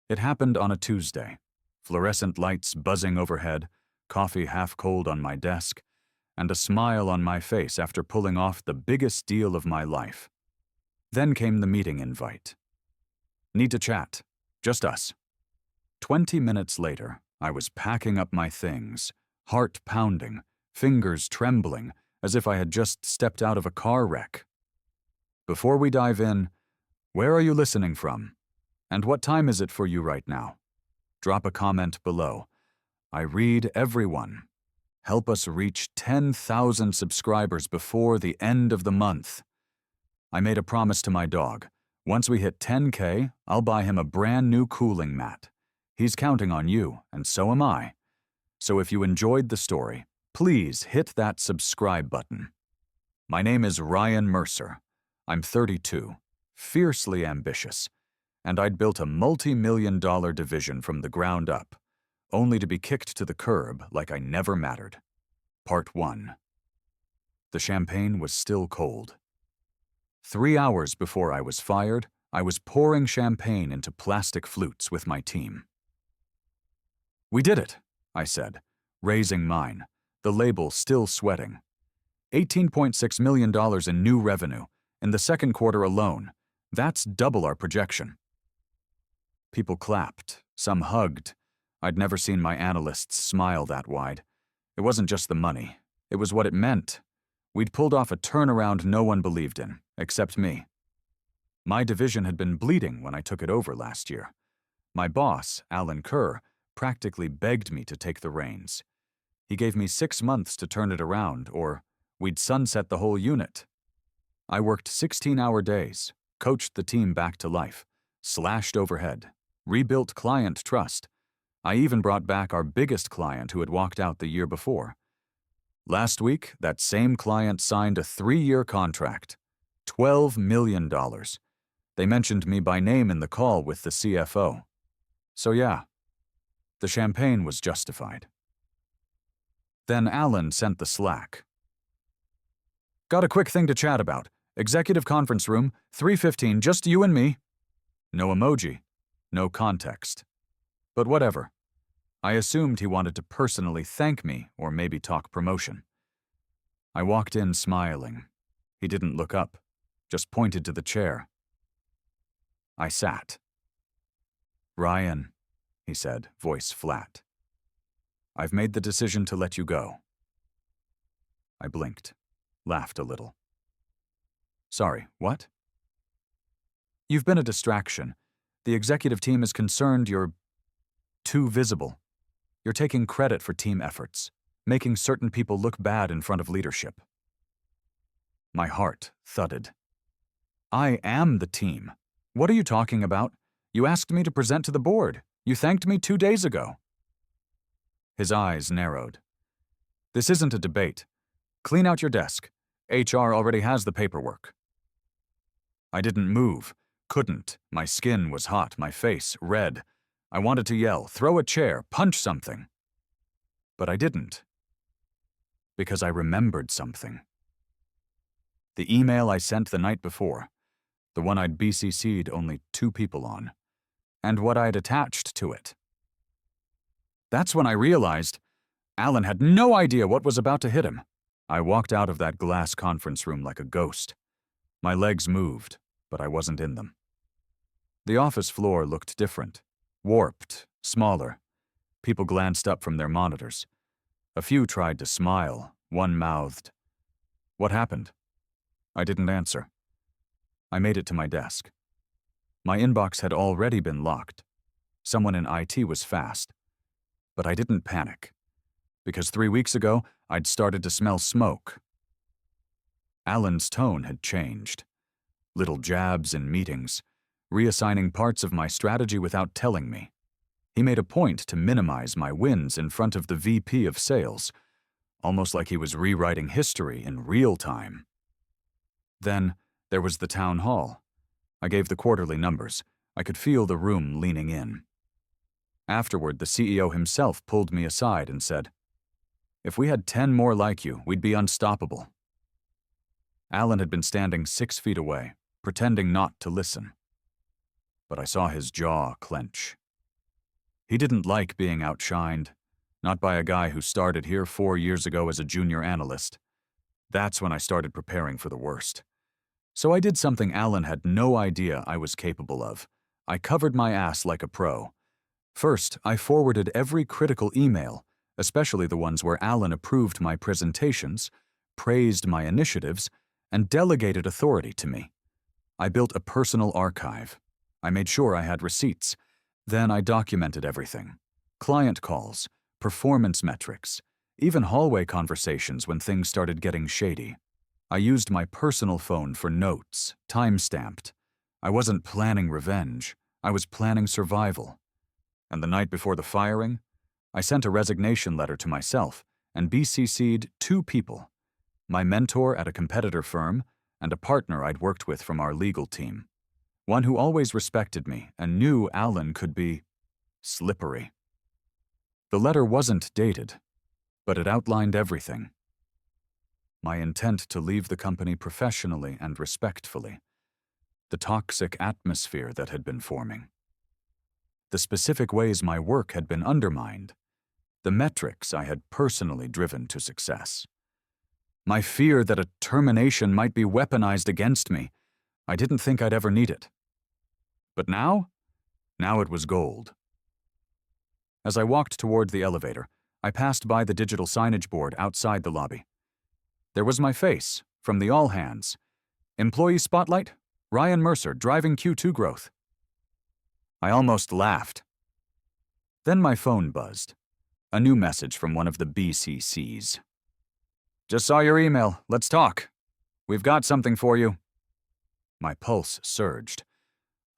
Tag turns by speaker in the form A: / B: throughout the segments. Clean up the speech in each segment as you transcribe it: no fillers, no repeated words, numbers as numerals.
A: It happened on a Tuesday. Fluorescent lights buzzing overhead, coffee half cold on my desk, and a smile on my face after pulling off the biggest deal of my life. Then came the meeting invite. Need to chat. Just us. 20 minutes later, I was packing up my things, heart pounding, fingers trembling, as if I had just stepped out of a car wreck. Before we dive in, where are you listening from? And what time is it for you right now? Drop a comment below. I read everyone. Help us reach 10,000 subscribers before the end of the month. I made a promise to my dog. Once we hit 10K, I'll buy him a brand new cooling mat. He's counting on you, and so am I. So if you enjoyed the story, please hit that subscribe button. My name is Ryan Mercer. I'm 32, fiercely ambitious, and I'd built a multi-million-dollar division from the ground up, only to be kicked to the curb like I never mattered. Part 1. The champagne was still cold. 3 hours before I was fired, I was pouring champagne into plastic flutes with my team. "We did it," I said, raising mine, the label still sweating. $18.6 million in new revenue in the second quarter alone. That's double our projection. People clapped, some hugged. I'd never seen my analysts smile that wide. It wasn't just the money. It was what it meant. We'd pulled off a turnaround no one believed in, except me. My division had been bleeding when I took it over last year. My boss, Alan Kerr, practically begged me to take the reins. He gave me 6 months to turn it around, or we'd sunset the whole unit. I worked 16-hour days, coached the team back to life, slashed overhead, rebuilt client trust. I even brought back our biggest client who had walked out the year before. Last week, that same client signed a 3-year contract, $12 million. They mentioned me by name in the call with the CFO. So yeah, the champagne was justified. Then Alan sent the Slack. "Got a quick thing to chat about. Executive conference room, 3:15, just you and me." No emoji, no context. But whatever. I assumed he wanted to personally thank me or maybe talk promotion. I walked in smiling. He didn't look up, just pointed to the chair. I sat. "Ryan," he said, voice flat. "I've made the decision to let you go." I blinked, laughed a little. "Sorry, what?" "You've been a distraction. The executive team is concerned you're too visible. You're taking credit for team efforts, making certain people look bad in front of leadership." My heart thudded. "I am the team. What are you talking about? You asked me to present to the board. You thanked me 2 days ago." His eyes narrowed. "This isn't a debate. Clean out your desk. HR already has the paperwork." I didn't move, couldn't. My skin was hot, my face red. I wanted to yell, throw a chair, punch something. But I didn't. Because I remembered something. The email I sent the night before, the one I'd BCC'd only 2 people on, and what I'd attached to it. That's when I realized Alan had no idea what was about to hit him. I walked out of that glass conference room like a ghost. My legs moved, but I wasn't in them. The office floor looked different, warped, smaller. People glanced up from their monitors. A few tried to smile, one mouthed, "What happened?" I didn't answer. I made it to my desk. My inbox had already been locked. Someone in IT was fast. But I didn't panic, because 3 weeks ago, I'd started to smell smoke. Alan's tone had changed. Little jabs in meetings, reassigning parts of my strategy without telling me. He made a point to minimize my wins in front of the VP of sales, almost like he was rewriting history in real time. Then there was the town hall. I gave the quarterly numbers. I could feel the room leaning in. Afterward, the CEO himself pulled me aside and said, "If we had 10 more like you, we'd be unstoppable." Alan had been standing 6 feet away, pretending not to listen. But I saw his jaw clench. He didn't like being outshined, not by a guy who started here 4 years ago as a junior analyst. That's when I started preparing for the worst. So I did something Alan had no idea I was capable of. I covered my ass like a pro. First, I forwarded every critical email, especially the ones where Alan approved my presentations, praised my initiatives, and delegated authority to me. I built a personal archive. I made sure I had receipts. Then I documented everything. Client calls, performance metrics, even hallway conversations when things started getting shady. I used my personal phone for notes, time-stamped. I wasn't planning revenge. I was planning survival. And the night before the firing, I sent a resignation letter to myself and BCC'd 2 people, my mentor at a competitor firm and a partner I'd worked with from our legal team, one who always respected me and knew Alan could be slippery. The letter wasn't dated, but it outlined everything. My intent to leave the company professionally and respectfully, the toxic atmosphere that had been forming, the specific ways my work had been undermined, the metrics I had personally driven to success. My fear that a termination might be weaponized against me. I didn't think I'd ever need it. But now it was gold. As I walked toward the elevator, I passed by the digital signage board outside the lobby. There was my face, from the all hands. Employee spotlight, Ryan Mercer driving Q2 growth. I almost laughed. Then my phone buzzed. A new message from one of the BCCs. Just saw your email. Let's talk. We've got something for you. My pulse surged.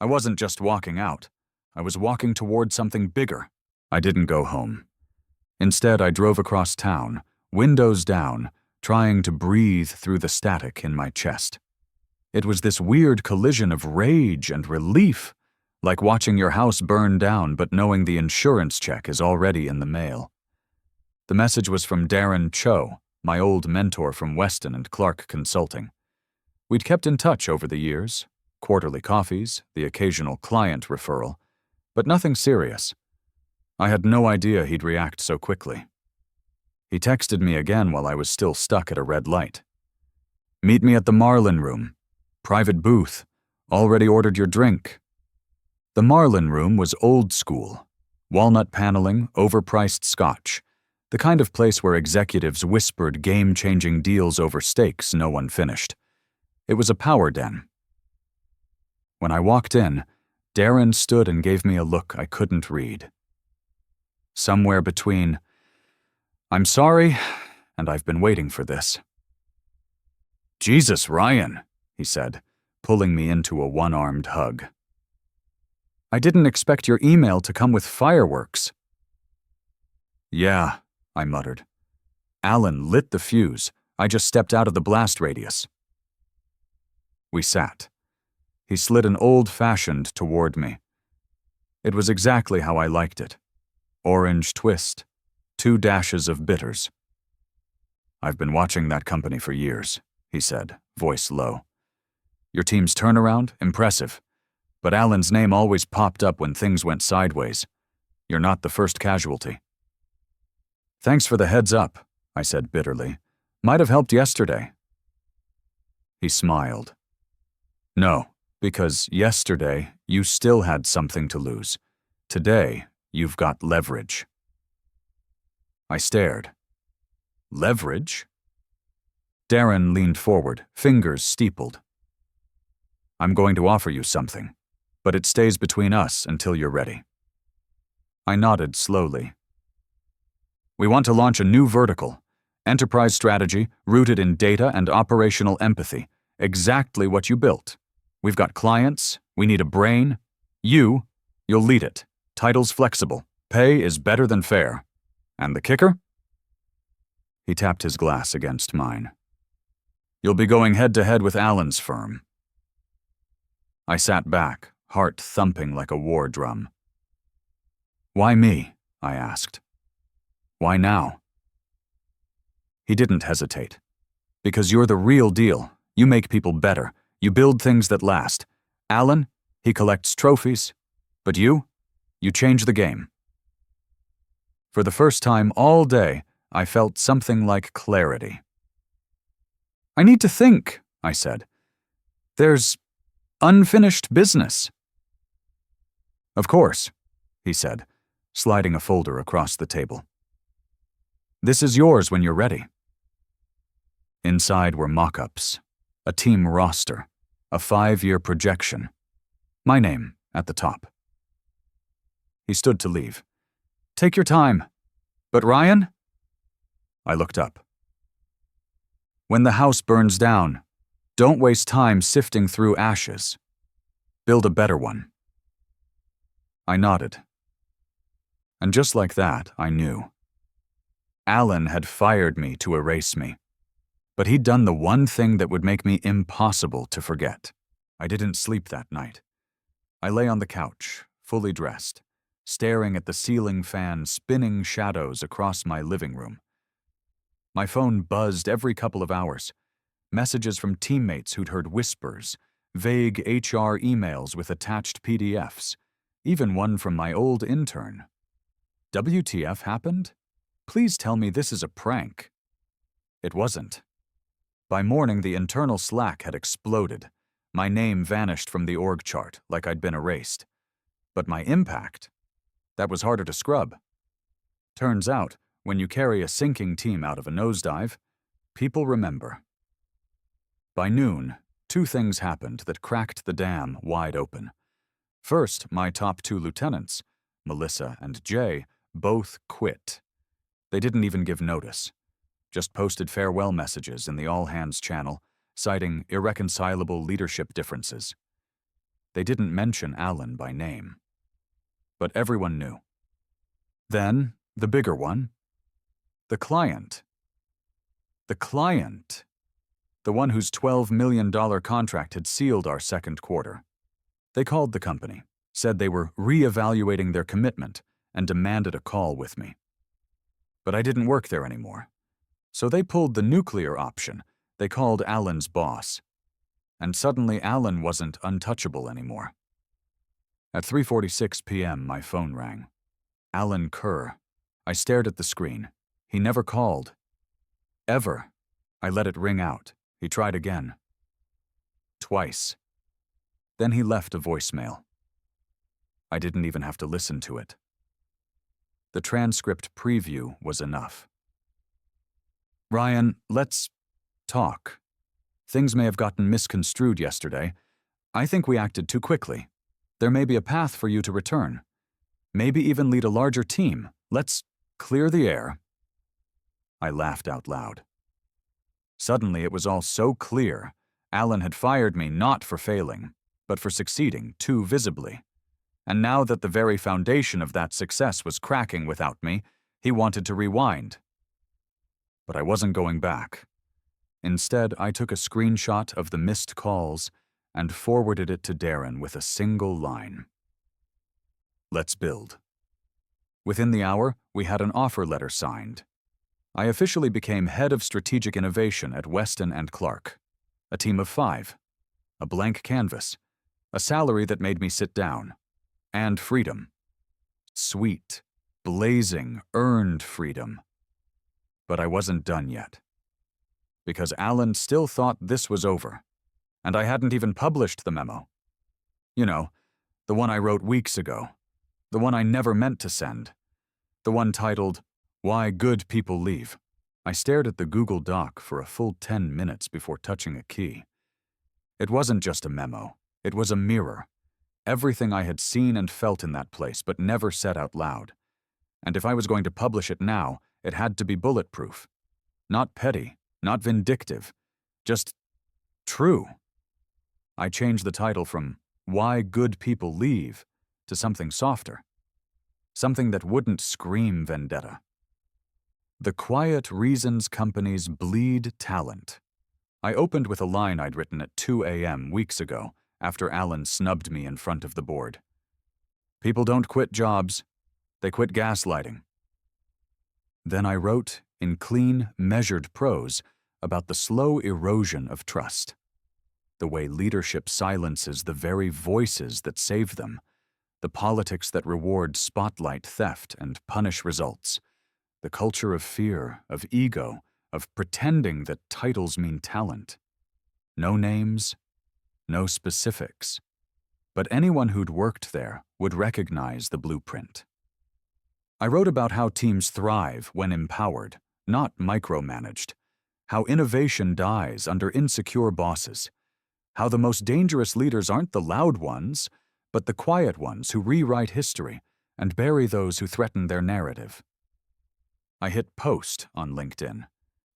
A: I wasn't just walking out. I was walking toward something bigger. I didn't go home. Instead, I drove across town, windows down, trying to breathe through the static in my chest. It was this weird collision of rage and relief, like watching your house burn down but knowing the insurance check is already in the mail. The message was from Darren Cho, my old mentor from Weston and Clark Consulting. We'd kept in touch over the years, quarterly coffees, the occasional client referral, but nothing serious. I had no idea he'd react so quickly. He texted me again while I was still stuck at a red light. Meet me at the Marlin Room. Private booth. Already ordered your drink. The Marlin Room was old school. Walnut paneling, overpriced scotch. The kind of place where executives whispered game-changing deals over steaks no one finished. It was a power den. When I walked in, Darren stood and gave me a look I couldn't read. Somewhere between, "I'm sorry, and I've been waiting for this." "Jesus, Ryan," he said, pulling me into a one-armed hug. "I didn't expect your email to come with fireworks." "Yeah," I muttered. "Alan lit the fuse. I just stepped out of the blast radius." We sat. He slid an old-fashioned toward me. It was exactly how I liked it. Orange twist, 2 dashes of bitters. "I've been watching that company for years," he said, voice low. "Your team's turnaround, impressive. But Alan's name always popped up when things went sideways. You're not the first casualty." "Thanks for the heads up," I said bitterly. "Might have helped yesterday." He smiled. "No, because yesterday you still had something to lose. Today, you've got leverage." I stared. Leverage? Darren leaned forward, fingers steepled. "I'm going to offer you something, but it stays between us until you're ready." I nodded slowly. "We want to launch a new vertical, enterprise strategy rooted in data and operational empathy, exactly what you built. We've got clients, we need a brain. You'll lead it. Title's flexible. Pay is better than fair. And the kicker?" He tapped his glass against mine. "You'll be going head-to-head with Alan's firm." I sat back, heart thumping like a war drum. "Why me?" I asked. "Why now?" He didn't hesitate. "Because you're the real deal. You make people better. You build things that last. Alan, he collects trophies. But you change the game. For the first time all day, I felt something like clarity. "I need to think," I said. "There's unfinished business." "Of course," he said, sliding a folder across the table. "This is yours when you're ready." Inside were mock-ups, a team roster, a 5-year projection, my name at the top. He stood to leave. "Take your time. But Ryan?" I looked up. "When the house burns down, don't waste time sifting through ashes. Build a better one." I nodded. And just like that, I knew. Alan had fired me to erase me. But he'd done the one thing that would make me impossible to forget. I didn't sleep that night. I lay on the couch, fully dressed, staring at the ceiling fan spinning shadows across my living room. My phone buzzed every couple of hours. Messages from teammates who'd heard whispers, vague HR emails with attached PDFs, even one from my old intern. "WTF happened? Please tell me this is a prank." It wasn't. By morning, the internal Slack had exploded. My name vanished from the org chart like I'd been erased. But my impact? That was harder to scrub. Turns out, when you carry a sinking team out of a nosedive, people remember. By noon, 2 things happened that cracked the dam wide open. First, my top 2 lieutenants, Melissa and Jay, both quit. They didn't even give notice. Just posted farewell messages in the all-hands channel, citing irreconcilable leadership differences. They didn't mention Alan by name. But everyone knew. Then, the bigger one. The client. The client. The one whose $12 million contract had sealed our second quarter. They called the company, said they were re-evaluating their commitment, and demanded a call with me. But I didn't work there anymore. So they pulled the nuclear option. They called Alan's boss. And suddenly Alan wasn't untouchable anymore. At 3:46 p.m., my phone rang. Alan Kerr. I stared at the screen. He never called. Ever. I let it ring out. He tried again. Twice. Then he left a voicemail. I didn't even have to listen to it. The transcript preview was enough. "Ryan, let's talk. Things may have gotten misconstrued yesterday. I think we acted too quickly. There may be a path for you to return. Maybe even lead a larger team. Let's clear the air." I laughed out loud. Suddenly it was all so clear. Alan had fired me not for failing, but for succeeding too visibly. And now that the very foundation of that success was cracking without me, he wanted to rewind. But I wasn't going back. Instead, I took a screenshot of the missed calls and forwarded it to Darren with a single line. "Let's build." Within the hour, we had an offer letter signed. I officially became head of strategic innovation at Weston & Clark. A team of 5. A blank canvas. A salary that made me sit down. And freedom. Sweet, blazing, earned freedom. But I wasn't done yet. Because Alan still thought this was over. And I hadn't even published the memo. You know, the one I wrote weeks ago. The one I never meant to send. The one titled, "Why Good People Leave." I stared at the Google Doc for a full 10 minutes before touching a key. It wasn't just a memo. It was a mirror. Everything I had seen and felt in that place, but never said out loud. And if I was going to publish it now, it had to be bulletproof. Not petty, not vindictive, just true. I changed the title from "Why Good People Leave" to something softer. Something that wouldn't scream vendetta. The quiet reasons companies bleed talent. I opened with a line I'd written at 2 a.m. weeks ago, after Alan snubbed me in front of the board. People don't quit jobs. They quit gaslighting. Then I wrote, in clean, measured prose, about the slow erosion of trust. The way leadership silences the very voices that save them. The politics that reward spotlight theft and punish results. The culture of fear, of ego, of pretending that titles mean talent. No names, no specifics. But anyone who'd worked there would recognize the blueprint. I wrote about how teams thrive when empowered, not micromanaged. How innovation dies under insecure bosses. How the most dangerous leaders aren't the loud ones, but the quiet ones who rewrite history and bury those who threaten their narrative. I hit post on LinkedIn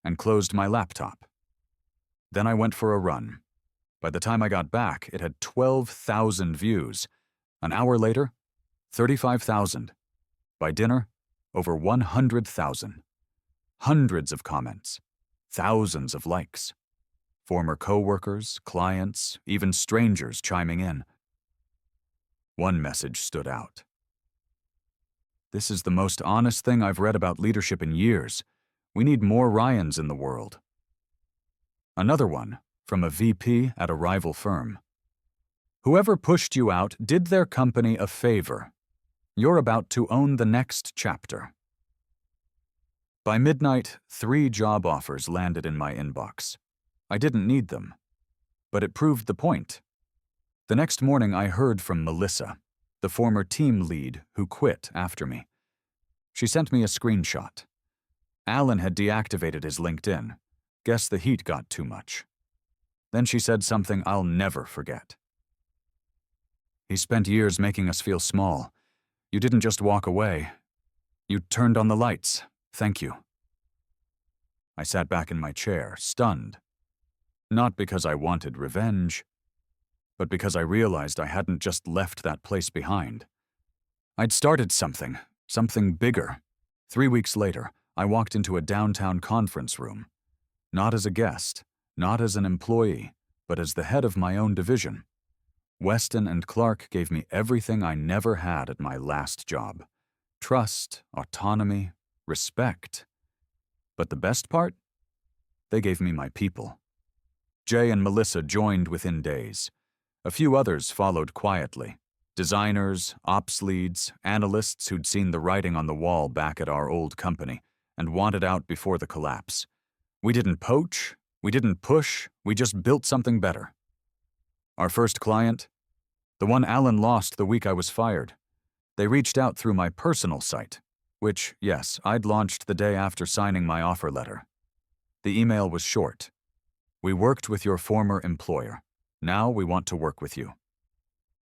A: and closed my laptop. Then I went for a run. By the time I got back, it had 12,000 views. An hour later, 35,000. By dinner, over 100,000. Hundreds of comments, thousands of likes. Former coworkers, clients, even strangers chiming in. One message stood out. "This is the most honest thing I've read about leadership in years. We need more Ryans in the world." Another one, from a VP at a rival firm. "Whoever pushed you out did their company a favor. You're about to own the next chapter." By midnight, 3 job offers landed in my inbox. I didn't need them, but it proved the point. The next morning I heard from Melissa, the former team lead who quit after me. She sent me a screenshot. Alan had deactivated his LinkedIn. Guess the heat got too much. Then she said something I'll never forget. "He spent years making us feel small. You didn't just walk away. You turned on the lights. Thank you." I sat back in my chair, stunned. Not because I wanted revenge, but because I realized I hadn't just left that place behind. I'd started something bigger. 3 weeks later, I walked into a downtown conference room. Not as a guest, not as an employee, but as the head of my own division. Weston and Clark gave me everything I never had at my last job. Trust, autonomy, respect. But the best part? They gave me my people. Jay and Melissa joined within days. A few others followed quietly. Designers, ops leads, analysts who'd seen the writing on the wall back at our old company and wanted out before the collapse. We didn't poach, we didn't push, we just built something better. Our first client? The one Alan lost the week I was fired. They reached out through my personal site, which, yes, I'd launched the day after signing my offer letter. The email was short. "We worked with your former employer. Now we want to work with you."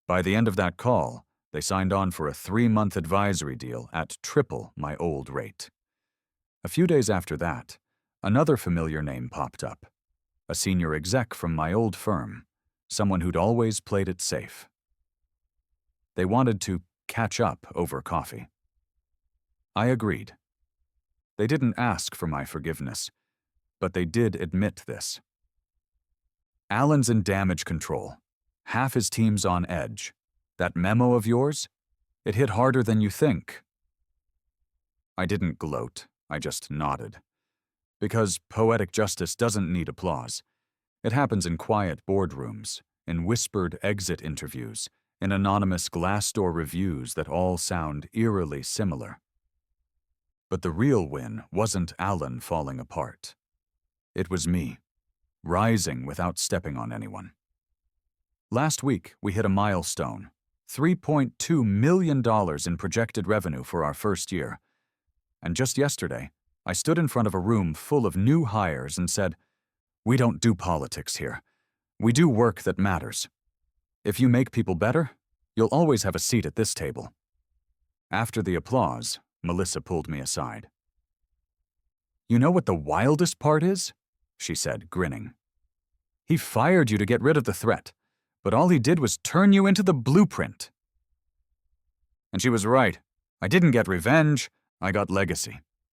A: By the end of that call, they signed on for a 3-month advisory deal at triple my old rate. A few days after that, another familiar name popped up. A senior exec from my old firm, someone who'd always played it safe. They wanted to catch up over coffee. I agreed. They didn't ask for my forgiveness, but they did admit this. "Alan's in damage control. Half his team's on edge. That memo of yours? It hit harder than you think." I didn't gloat, I just nodded. Because poetic justice doesn't need applause. It happens in quiet boardrooms, in whispered exit interviews, in anonymous Glassdoor reviews that all sound eerily similar. But the real win wasn't Alan falling apart. It was me, rising without stepping on anyone. Last week, we hit a milestone, $3.2 million in projected revenue for our first year. And just yesterday, I stood in front of a room full of new hires and said, "We don't do politics here. We do work that matters. If you make people better, you'll always have a seat at this table." After the applause, Melissa pulled me aside. "You know what the wildest part is?" she said, grinning. "He fired you to get rid of the threat, but all he did was turn you into the blueprint." And she was right. I didn't get revenge, I got legacy.